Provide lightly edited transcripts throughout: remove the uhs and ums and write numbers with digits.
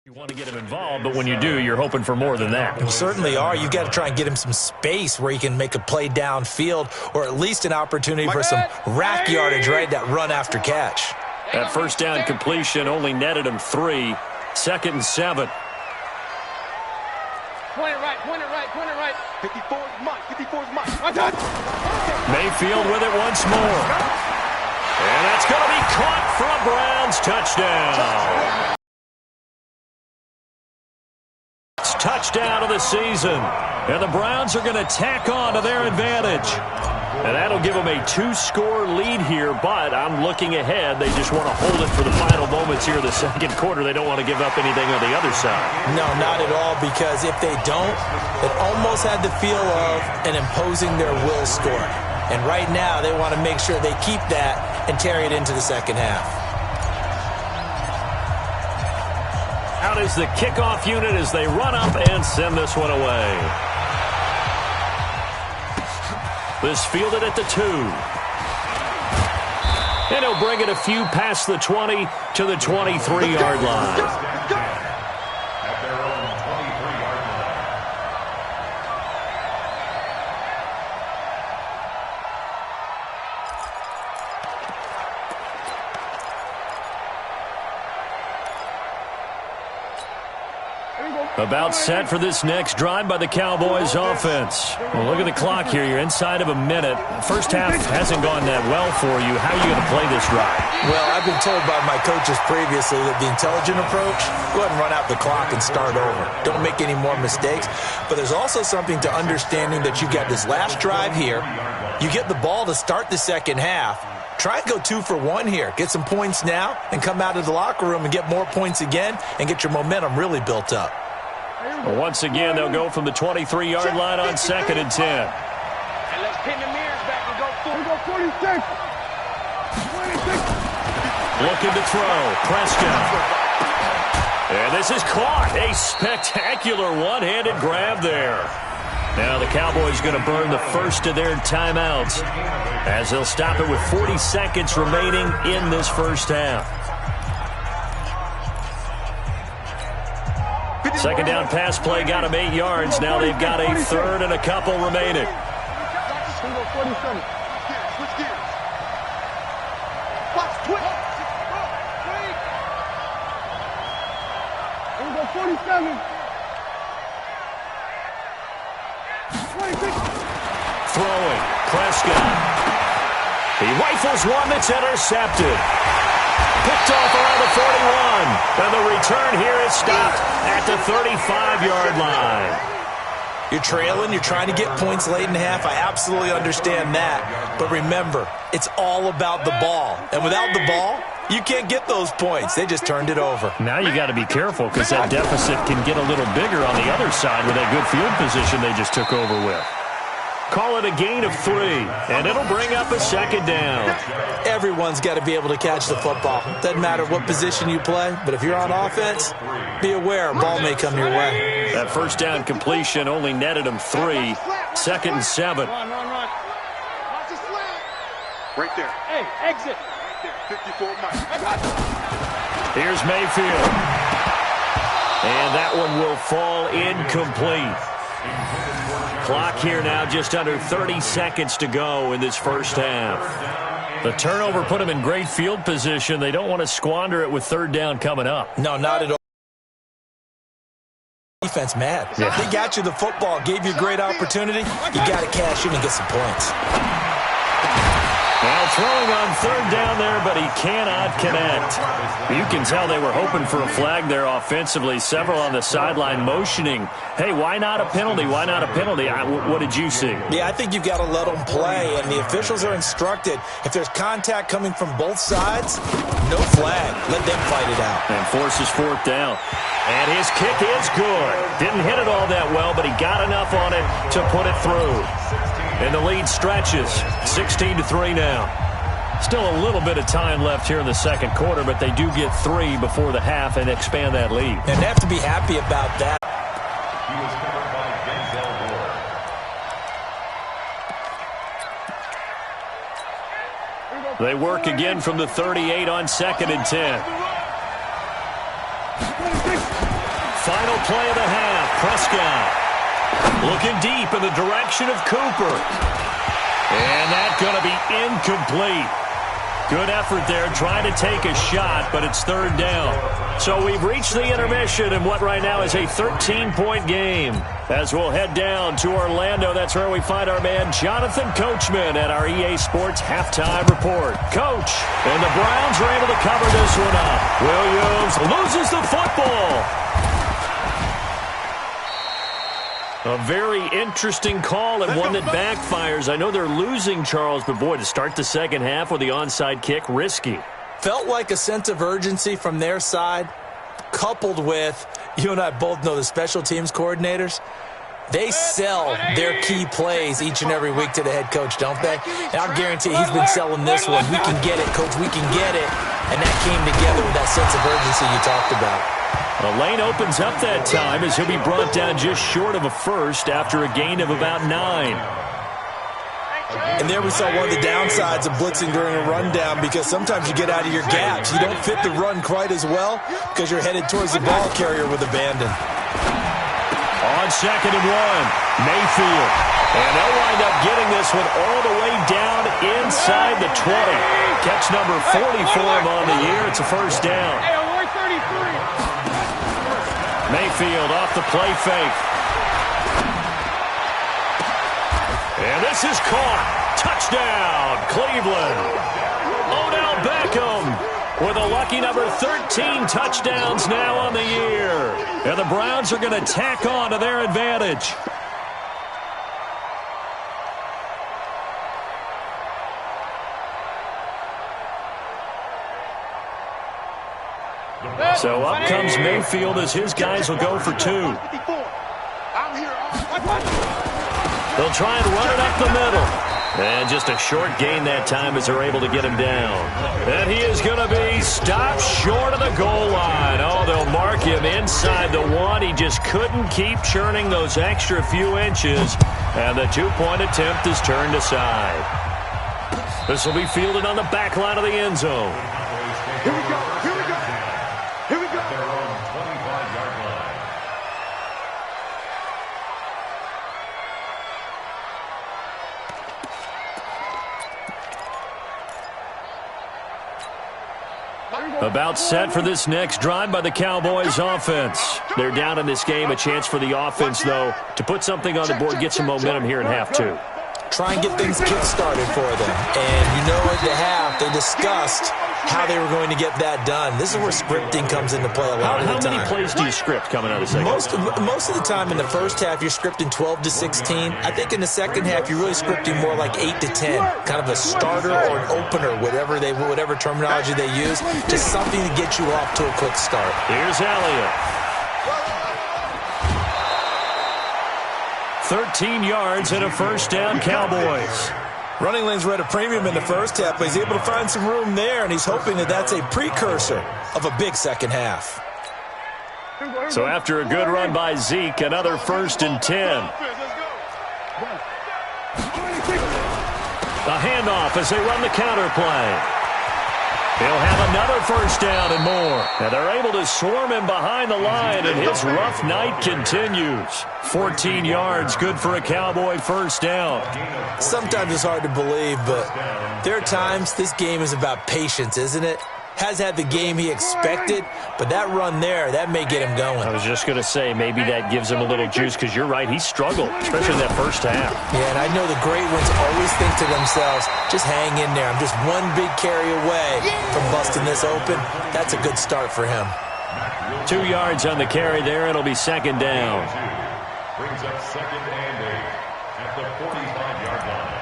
You want to get him involved, but when you do, you're hoping for more than that. You certainly are. You've got to try and get him some space where he can make a play downfield or at least an opportunity for some rack yardage, right, that run after catch. That first down completion only netted him 3. 2nd and 7. Point it right, point it right, point it right. 54 is mine, 54 is mine. Mayfield with it once more. And that's going to be caught for a Browns touchdown. Touchdown of the season. And the Browns are going to tack on to their advantage. And that'll give them a 2-score lead here, but I'm looking ahead. They just want to hold it for the final moments here of the second quarter. They don't want to give up anything on the other side. No, not at all, because if they don't, it almost had the feel of an imposing their will score. And right now, they want to make sure they keep that and carry it into the second half. Out is the kickoff unit as they run up and send this one away. This fielded at the 2. And he'll bring it a few past the 20 to the 23-yard line. About set for this next drive by the Cowboys offense. Well, look at the clock here. You're inside of a minute. First half hasn't gone that well for you. How are you going to play this drive? Well, I've been told by my coaches previously that the intelligent approach, go ahead and run out the clock and start over. Don't make any more mistakes. But there's also something to understanding that you got this last drive here. You get the ball to start the second half. Try and go 2 for 1 here. Get some points now and come out of the locker room and get more points again and get your momentum really built up. Well, once again, they'll go from the 23-yard line on 2nd and 10. And let's pin the mirrors back and go full. We go 46. 26. Looking to throw. Prescott. And this is caught. A spectacular one-handed grab there. Now the Cowboys going to burn the first of their timeouts as they'll stop it with 40 seconds remaining in this first half. Second down pass play got them 8 yards. Now they've got a third and a couple remaining. Switch gears. Watch, twitch. We go 47. 26. Throwing. Prescott. He rifles one that's intercepted. Picked off around the 41. And the return here is stopped at the 35-yard line. You're trailing. You're trying to get points late in half. I absolutely understand that. But remember, it's all about the ball. And without the ball, you can't get those points. They just turned it over. Now you got to be careful because that deficit can get a little bigger on the other side with that good field position they just took over with. Call it a gain of 3, and it'll bring up a second down. Everyone's got to be able to catch the football. Doesn't matter what position you play, but if you're on offense, be aware a ball may come your way. That first down completion only netted him 3. 2nd and 7. Run. Watch the slant. Right there. Hey, exit. Right there. 54 miles. Here's Mayfield. And that one will fall incomplete. Clock here now just under 30 seconds to go in this first half. The turnover put them in great field position. They don't want to squander it with third down coming up. No, not at all. Defense mad. Yeah. They got you the football, gave you a great opportunity. You got to cash in and get some points. Well, throwing on third down there, but he cannot connect. You can tell they were hoping for a flag there offensively. Several on the sideline motioning, hey, why not a penalty? Why not a penalty? What did you see? Yeah, I think you've got to let them play, and the officials are instructed. If there's contact coming from both sides, no flag. Let them fight it out. And forces fourth down. And his kick is good. Didn't hit it all that well, but he got enough on it to put it through. And the lead stretches, 16-3 now. Still a little bit of time left here in the second quarter, but they do get 3 before the half and expand that lead. And they have to be happy about that. They work again from the 38 on 2nd and 10. final play of the half. Prescott looking deep in the direction of Cooper. And that's going to be incomplete. Good effort there, trying to take a shot, but it's third down. So we've reached the intermission in what right now is a 13-point game. As we'll head down to Orlando, that's where we find our man Jonathan Coachman at our EA Sports Halftime Report. Coach, and the Browns are able to cover this one up. Williams loses the football. A very interesting call and one that backfires. I know they're losing, Charles, but boy, to start the second half with the onside kick, risky. Felt like a sense of urgency from their side, coupled with, you and I both know the special teams coordinators, they sell their key plays each and every week to the head coach, don't they? And I'll guarantee he's been selling this one. We can get it, coach, we can get it. And that came together with that sense of urgency you talked about. A lane opens up that time as he'll be brought down just short of a first after a gain of about 9. And there we saw one of the downsides of blitzing during a rundown, because sometimes you get out of your gaps. You don't fit the run quite as well because you're headed towards the ball carrier with abandon. On 2nd and 1, Mayfield. And they'll wind up getting this one all the way down inside the 20. Catch number 40 for him on the year. It's a first down. Mayfield off the play fake. And this is caught. Touchdown, Cleveland. Odell Beckham with a lucky number 13 touchdowns now on the year. And the Browns are going to tack on to their advantage. So up comes Mayfield as his guys will go for 2. They'll try and run it up the middle. And just a short gain that time as they're able to get him down. And he is going to be stopped short of the goal line. Oh, they'll mark him inside the 1. He just couldn't keep churning those extra few inches. And the 2-point attempt is turned aside. This will be fielded on the back line of the end zone. Here we go. Here we go. Here we go. They're on 25-yard line. About set for this next drive by the Cowboys offense. They're down in this game. A chance for the offense, though, to put something on the board, get some momentum here in half 2. Try and get things kick-started for them. And you know at the half, they discussed how they were going to get that done. This is where scripting comes into play a lot of the time. How many plays do you script coming out of the second? Most of the time in the first half, you're scripting 12 to 16. I think in the second half, you're really scripting more like 8 to 10. Kind of a starter or an opener, whatever terminology they use. Just something to get you off to a quick start. Here's Elliott. 13 yards and a first down, Cowboys. Running lanes were at a premium in the first half, but he's able to find some room there, and he's hoping that that's a precursor of a big second half. So after a good run by Zeke, another 1st and 10. The handoff as they run the counter play. He'll have another first down and more. And they're able to swarm him behind the line, and his rough night continues. 14 yards, good for a Cowboy first down. Sometimes it's hard to believe, but there are times this game is about patience, isn't it? Has had the game he expected, but that run there, that may get him going. I was just going to say, maybe that gives him a little juice, because you're right, he struggled, especially in that first half. Yeah, and I know the great ones always think to themselves, just hang in there. I'm just one big carry away from busting this open. That's a good start for him. 2 yards on the carry there. It'll be second down. Brings up 2nd and 8 at the 45-yard line.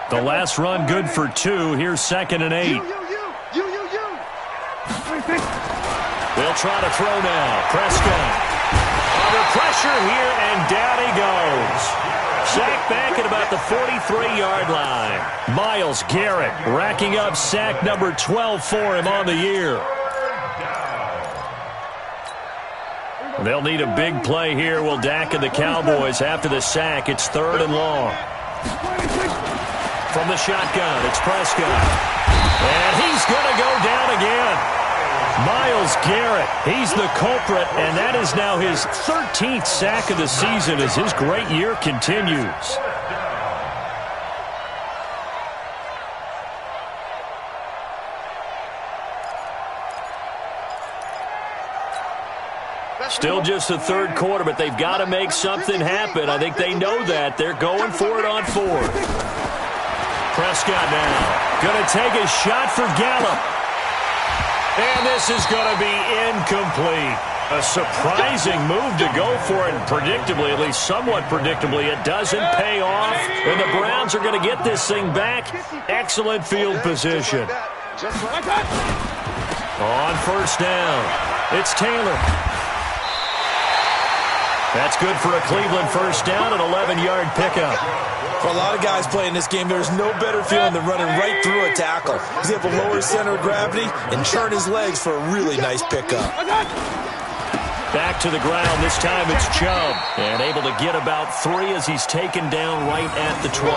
The last run good for 2. Here's 2nd and 8. They'll try to throw now. Prescott under pressure here, and down he goes. Sack back at about the 43-yard line. Myles Garrett racking up sack number 12 for him on the year. They'll need a big play here. Will Dak and the Cowboys after the sack. It's 3rd and long. From the shotgun, it's Prescott. And he's going to go down again. Myles Garrett, he's the culprit, and that is now his 13th sack of the season as his great year continues. Still just the third quarter, but they've got to make something happen. I think they know that. They're going for it on fourth. Prescott now going to take a shot for Gallup. And this is going to be incomplete. A surprising move to go for it, and predictably, at least somewhat predictably, it doesn't pay off. And the Browns are going to get this thing back. Excellent field position. On first down, it's Taylor. That's good for a Cleveland first down, an 11-yard pickup. For a lot of guys playing this game, there's no better feeling than running right through a tackle. He's able to lower his center of gravity and churn his legs for a really nice pickup. Back to the ground. This time it's Chubb. And able to get about 3 as he's taken down right at the 20.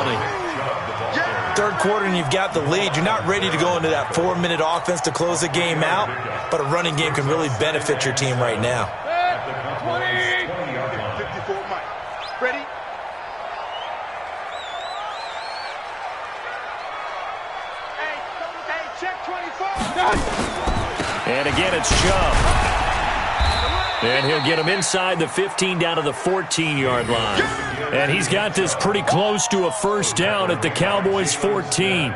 Third quarter and you've got the lead. You're not ready to go into that 4-minute offense to close the game out, but a running game can really benefit your team right now. 54, Mike. Ready? Hey, check 24. And again, it's Chubb. And he'll get him inside the 15 down to the 14-yard line. And he's got this pretty close to a first down at the Cowboys' 14.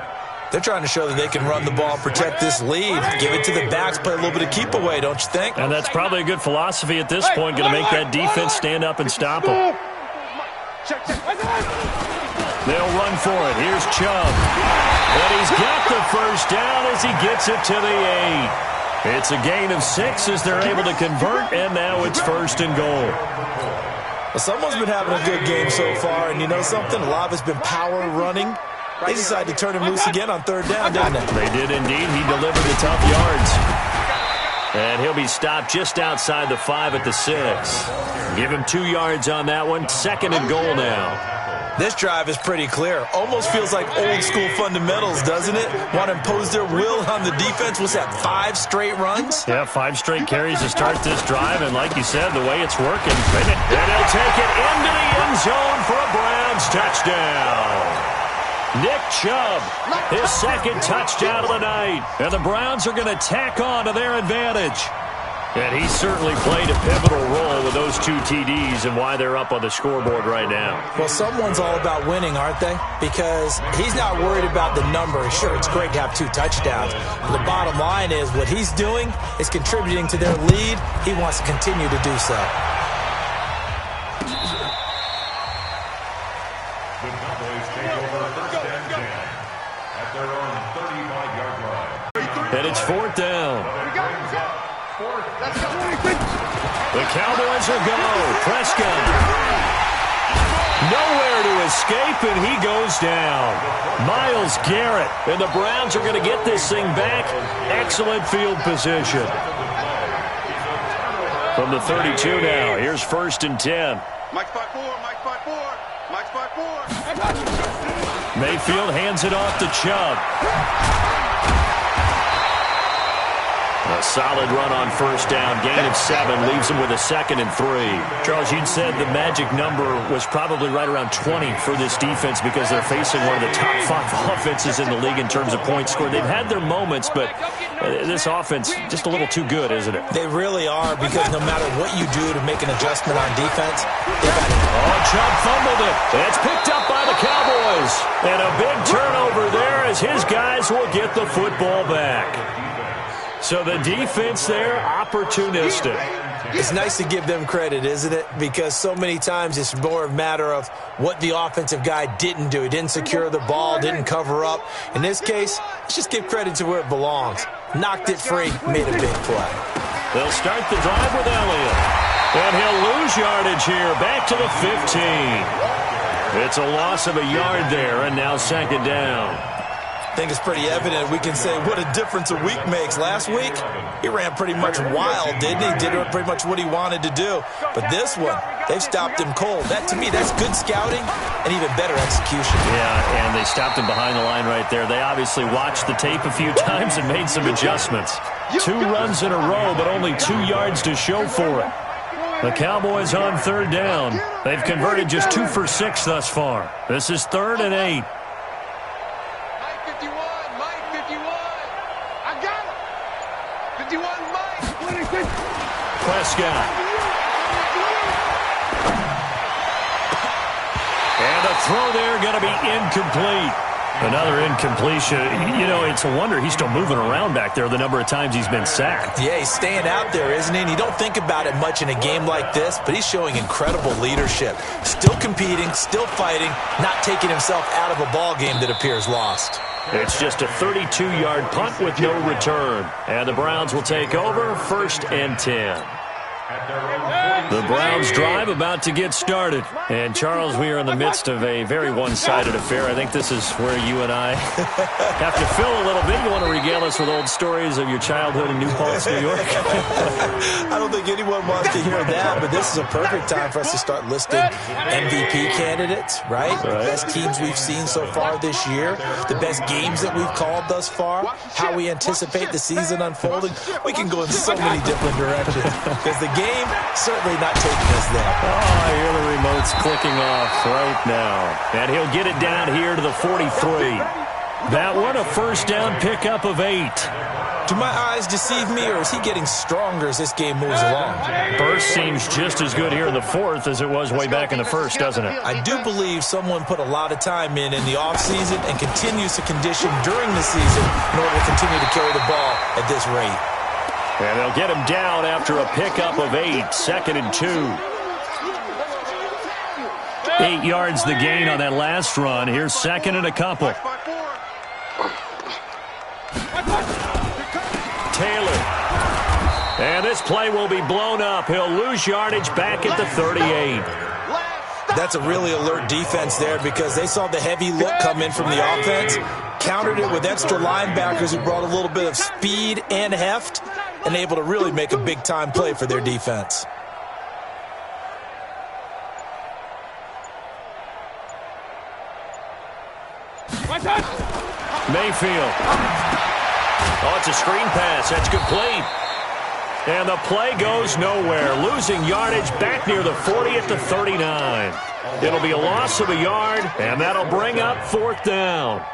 They're trying to show that they can run the ball, protect this lead, give it to the backs, play a little bit of keep away, don't you think? And that's probably a good philosophy at this point, going to make that defense stand up and stop them. They'll run for it. Here's Chubb. And he's got the first down as he gets it to the 8. It's a gain of 6 as they're able to convert, and now it's first and goal. Well, someone's been having a good game so far, and you know something? A lot of it's been power running. They decided to turn him loose again on third down, didn't they? They did indeed. He delivered the tough yards. And he'll be stopped just outside the 5 at the 6. Give him 2 yards on that one. Second and goal now. This drive is pretty clear. Almost feels like old-school fundamentals, doesn't it? Want to impose their will on the defense. Was that 5 straight runs? Yeah, 5 straight carries to start this drive. And like you said, the way it's working. And he'll take it into the end zone for a Browns touchdown. Nick Chubb, his second touchdown of the night. And the Browns are going to tack on to their advantage. And he certainly played a pivotal role with those 2 TDs and why they're up on the scoreboard right now. Well, someone's all about winning, aren't they? Because he's not worried about the number. Sure, it's great to have 2 touchdowns. But the bottom line is what he's doing is contributing to their lead. He wants to continue to do so. The Cowboys take over first and 10 at their own 35-yard line. And it's fourth down. The Cowboys will go. Prescott. Nowhere to escape, and he goes down. Myles Garrett. And the Browns are going to get this thing back. Excellent field position. From the 32 now, here's first and 10. Mike spot 4, Mike spot 4, Mike spot 4. Mayfield hands it off to Chubb. A solid run on first down. Gain of 7 leaves him with a second and 3. Charles, you'd said the magic number was probably right around 20 for this defense because they're facing one of the top 5 offenses in the league in terms of points scored. They've had their moments, but this offense just a little too good, isn't it? They really are, because no matter what you do to make an adjustment on defense, they got it. Oh, Chubb fumbled it. It's picked up by the Cowboys. And a big turnover there as his guys will get the football back. So the defense there, opportunistic. It's nice to give them credit, isn't it? Because so many times it's more a matter of what the offensive guy didn't do. He didn't secure the ball, didn't cover up. In this case, let's just give credit to where it belongs. Knocked it free, made a big play. They'll start the drive with Elliott. And he'll lose yardage here, back to the 15. It's a loss of a yard there, and now second down. I think it's pretty evident. We can say what a difference a week makes. Last week, he ran pretty much wild, didn't he? Did pretty much what he wanted to do. But this one, They've stopped him cold. That, to me, that's good scouting and even better execution. Yeah, and they stopped him behind the line right there. They obviously watched the tape a few times and made some adjustments. 2 runs in a row, but only 2 yards to show for it. The Cowboys on 3rd down. They've converted just 2 for 6 thus far. This is 3rd and 8. Mike 51, Mike 51. I got it. 51, Mike. Prescott. And the throw there going to be incomplete. Another incompletion. You know, it's a wonder he's still moving around back there the number of times he's been sacked. Yeah, he's staying out there, isn't he? And you don't think about it much in a game like this, but he's showing incredible leadership. Still competing, still fighting, not taking himself out of a ball game that appears lost. It's just a 32-yard punt with no return. And the Browns will take over 1st and 10. The Browns drive about to get started. And, Charles, we are in the midst of a very one-sided affair. I think this is where you and I have to fill a little bit. You want to regale us with old stories of your childhood in New Paltz, New York? I don't think anyone wants to hear that, but this is a perfect time for us to start listing MVP candidates, right? The best teams we've seen so far this year, the best games that we've called thus far, how we anticipate the season unfolding. We can go in so many different directions because the game certainly not taking us there. Oh, I hear the remotes clicking off right now. And he'll get it down here to the 43. That one, a 1st down pickup of 8. Do my eyes deceive me, or is he getting stronger as this game moves along? Burst seems just as good here in the 4th as it was way back in the 1st, doesn't it? I do believe someone put a lot of time in the offseason and continues to condition during the season in order to continue to carry the ball at this rate. And they'll get him down after a pickup of 8, 2nd and 2. 8 yards the gain on that last run. Here's 2nd and a couple. Taylor. And this play will be blown up. He'll lose yardage back at the 38. That's a really alert defense there because they saw the heavy look come in from the offense, countered it with extra linebackers who brought a little bit of speed and heft, and able to really make a big-time play for their defense. Mayfield. Oh, it's a screen pass. That's complete. And the play goes nowhere. Losing yardage back near the 40 at the 39. It'll be a loss of a yard, and that'll bring up 4th down.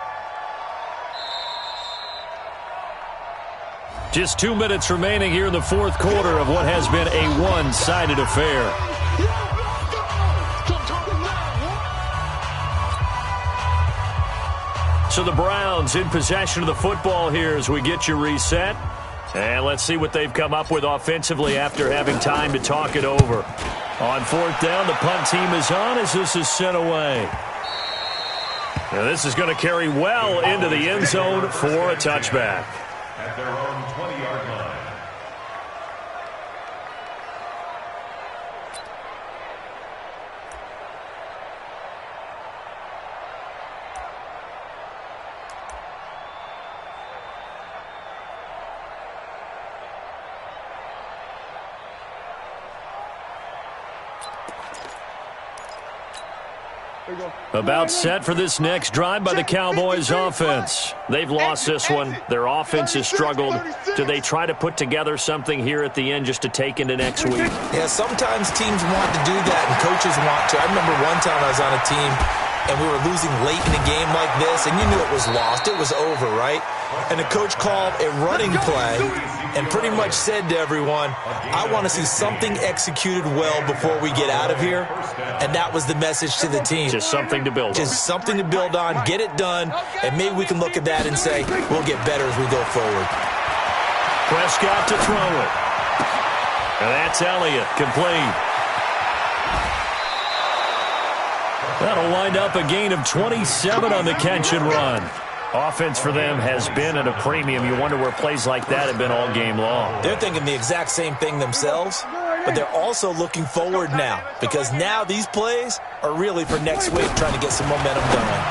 Just 2 minutes remaining here in the 4th quarter of what has been a one-sided affair. So the Browns in possession of the football here as we get you reset. And let's see what they've come up with offensively after having time to talk it over. On 4th down, the punt team is on as this is sent away. Now this is going to carry well into the end zone for a touchback. At their own 20-yard line. About set for this next drive by the Cowboys offense. They've lost this one. Their offense has struggled. Do they try to put together something here at the end just to take into next week? Yeah, sometimes teams want to do that and coaches want to. I remember one time I was on a team and we were losing late in a game like this, and you knew it was lost. It was over, right? And the coach called a running play and pretty much said to everyone, I want to see something executed well before we get out of here. And that was the message to the team. Just something to build on. Just something to build on, get it done, and maybe we can look at that and say, we'll get better as we go forward. Prescott to throw it. And that's Elliott, complete. That'll wind up a gain of 27 on the catch and run. Offense for them has been at a premium. You wonder where plays like that have been all game long. They're thinking the exact same thing themselves, but they're also looking forward now because now these plays are really for next week, trying to get some momentum going.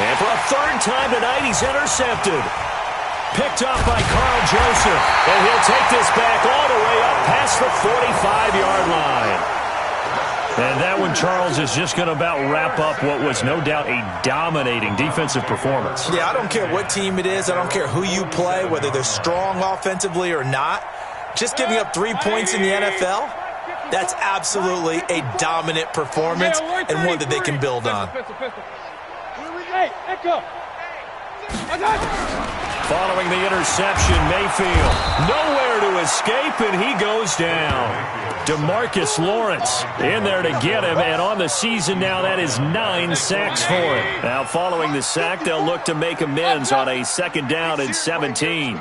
And for a 3rd time tonight, he's intercepted. Picked up by Carl Joseph, and he'll take this back all the way up past the 45-yard line. And that one, Charles, is just going to about wrap up what was no doubt a dominating defensive performance. Yeah, I don't care what team it is. I don't care who you play, whether they're strong offensively or not. Just giving up 3 points in the NFL, that's absolutely a dominant performance and one that they can build on. Hey, echo. Following the interception, Mayfield nowhere to escape, and he goes down. DeMarcus Lawrence in there to get him, and on the season now, that is 9 sacks for him. Now, following the sack, they'll look to make amends on a 2nd down and 17.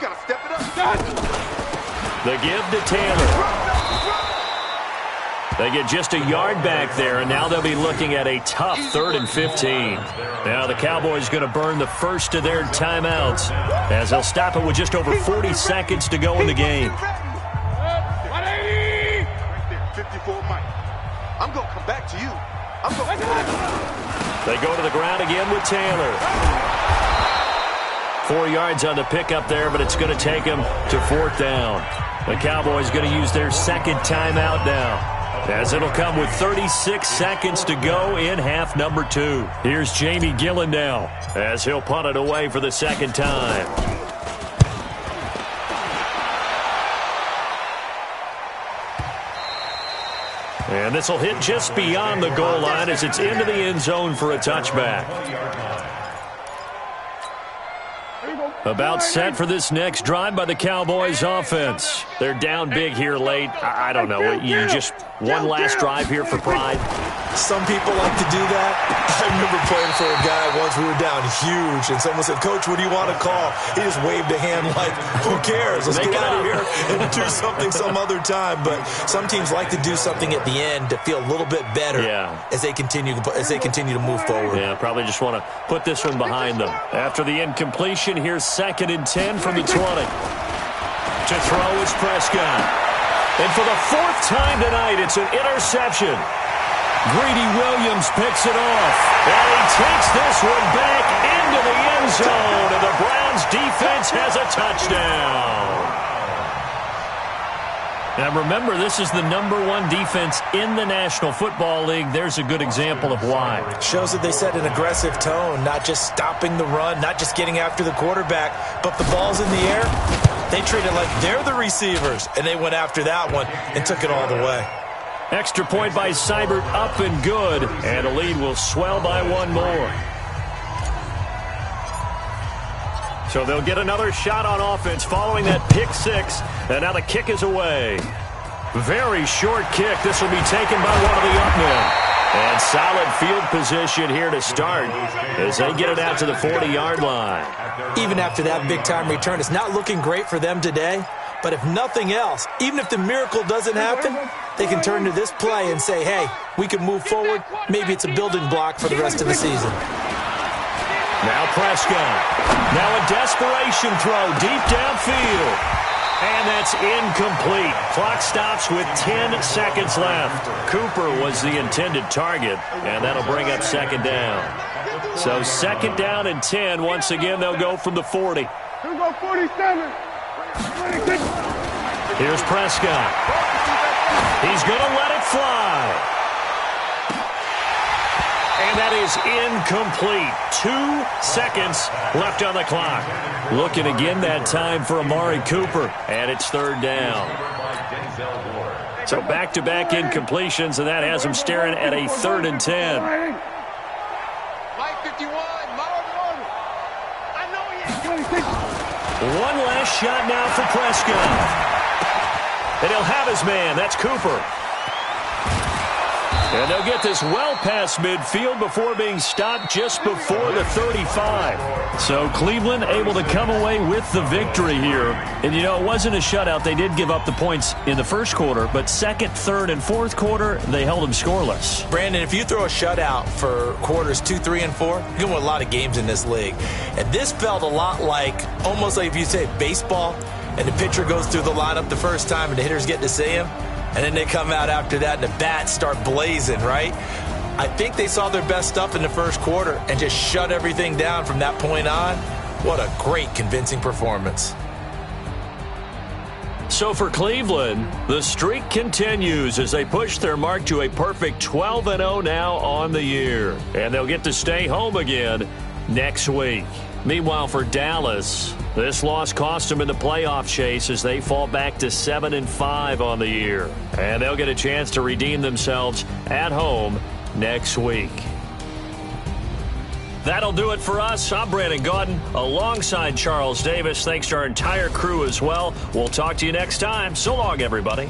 The give to Taylor. They get just a yard back there, and now they'll be looking at a tough 3rd and 15. Now the Cowboys going to burn the first of their timeouts as they'll stop it with just over 40 seconds to go in the game. 54 Mike. I'm going to come back to you. They go to the ground again with Taylor. 4 yards on the pickup there, but it's going to take them to 4th down. The Cowboys going to use their 2nd timeout now, as it'll come with 36 seconds to go in half number 2. Here's Jamie Gillen now as he'll punt it away for the 2nd time. And this will hit just beyond the goal line as it's into the end zone for a touchback. About set for this next drive by the Cowboys offense. They're down big here late. I don't know. You just one last drive here for pride. Some people like to do that. I remember playing for a guy once. We were down huge, and someone said, "Coach, what do you want to call?" He just waved a hand like, "Who cares? Let's get out of here and do something some other time." But some teams like to do something at the end to feel a little bit better as they continue to move forward. Yeah, probably just want to put this one behind them. After the incompletion, here's 2nd and 10 from the 20. To throw is Prescott. And for the 4th time tonight, it's an interception. Greedy Williams picks it off. And he takes this one back into the end zone. And the Browns defense has a touchdown. Now remember, this is the #1 defense in the National Football League. There's a good example of why. Shows that they set an aggressive tone, not just stopping the run, not just getting after the quarterback, but the ball's in the air. They treat it like they're the receivers, and they went after that one and took it all the way. Extra point by Seibert, up and good, and the lead will swell by 1 more. So they'll get another shot on offense following that pick 6, and now the kick is away. Very short kick. This will be taken by one of the up men. And solid field position here to start as they get it out to the 40-yard line. Even after that big-time return, it's not looking great for them today. But if nothing else, even if the miracle doesn't happen, they can turn to this play and say, hey, we can move forward. Maybe it's a building block for the rest of the season. Now Prescott. Now a desperation throw deep downfield. And that's incomplete. Clock stops with 10 seconds left. Cooper was the intended target, and that'll bring up 2nd down. So 2nd down and 10. Once again, they'll go from the 40. We'll go 47. 46. Here's Prescott. He's going to let it fly. And that is incomplete. 2 seconds left on the clock. Looking again that time for Amari Cooper. And it's 3rd down. So back-to-back incompletions, and that has him staring at a 3rd and 10. Mike 51. I know he is. 26. One last shot now for Prescott. And he'll have his man. That's Cooper. And they'll get this well past midfield before being stopped just before the 35. So Cleveland able to come away with the victory here. And, you know, it wasn't a shutout. They did give up the points in the first quarter, but 2nd, 3rd, and 4th quarter, they held them scoreless. Brandon, if you throw a shutout for quarters 2, 3, and 4, you're going to win a lot of games in this league. And this felt a lot like, almost like if you say baseball, and the pitcher goes through the lineup the first time and the hitters get to see him. And then they come out after that and the bats start blazing, right? I think they saw their best stuff in the first quarter and just shut everything down from that point on. What a great, convincing performance. So for Cleveland, the streak continues as they push their mark to a perfect 12-0 now on the year. And they'll get to stay home again next week. Meanwhile, for Dallas, this loss cost them in the playoff chase as they fall back to 7-5 on the year. And they'll get a chance to redeem themselves at home next week. That'll do it for us. I'm Brandon Gaudin alongside Charles Davis. Thanks to our entire crew as well. We'll talk to you next time. So long, everybody.